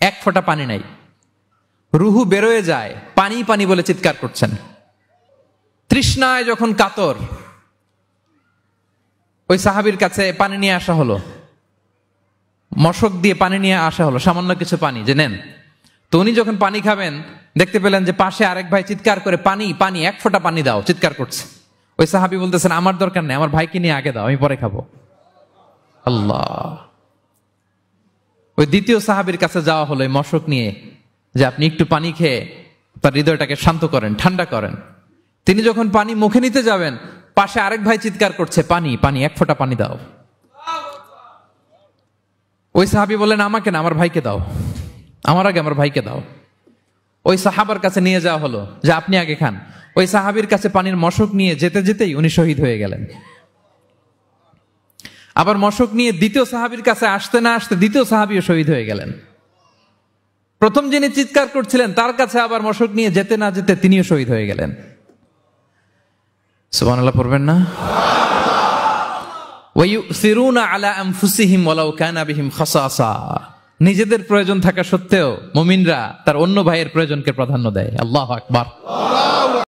এক ফোঁটা পানি নাই, রুহু বেরোয় যায়, পানি পানি বলে চিৎকার করছেন। তৃষ্ণায় যখন কাতর, ওই সাহাবীর কাছে পানি নিয়ে আসা হলো, মশক দিয়ে পানি নিয়ে আসা হলো, সামান্য কিছু পানি যে নেন। তো উনি যখন পানি খাবেন দেখতে পেলেন যে পাশে আরেক ভাই চিৎকার করে পানি পানি, এক ফোঁটা পানি দাও, চিৎকার করছে। ওই সাহাবী বলতেছেন আমার দরকার নেই, আমার ভাইকে নিয়ে আগে দাও, আমি পরে খাবো। আল্লাহ। ওই দ্বিতীয় সাহাবীর কাছে যাওয়া হলো এই মশক নিয়ে, যে আপনি একটু পানি খেয়ে তার হৃদয়টাকে শান্ত করেন, ঠান্ডা করেন। তিনি যখন পানি মুখে নিতে যাবেন, পাশে আরেক ভাই চিৎকার করছে পানি পানি, এক ফোঁটা পানি দাও। ওই সাহাবী বললেন আমাকে না, আমার ভাইকে দাও, আমার আগে আমার ভাইকে দাও। ওই সাহাবার কাছে নিয়ে যাওয়া হলো যে আপনি আগে খান। ওই সাহাবীর কাছে পানির মশক নিয়ে যেতে যেতেই উনি শহীদ হয়ে গেলেন। আবার মশক নিয়ে দ্বিতীয় সাহাবীর কাছে আসতে না আসতে দ্বিতীয় সাহাবীও শহীদ হয়ে গেলেন। প্রথম যিনি চিৎকার করছিলেন তার কাছে আবার মশক নিয়ে যেতে না যেতে তিনিও শহীদ হয়ে গেলেন। সুবহানাল্লাহ পড়বেন না? ওয়ায়ুসিরুনা আলা আনফুসিহিম ওয়ালাউ কানা বিহিম খাসাসা। নিজেদের প্রয়োজন থাকা সত্ত্বেও মুমিনরা তার অন্য ভাইয়ের প্রয়োজনকে প্রাধান্য দেয়। আল্লাহু আকবার।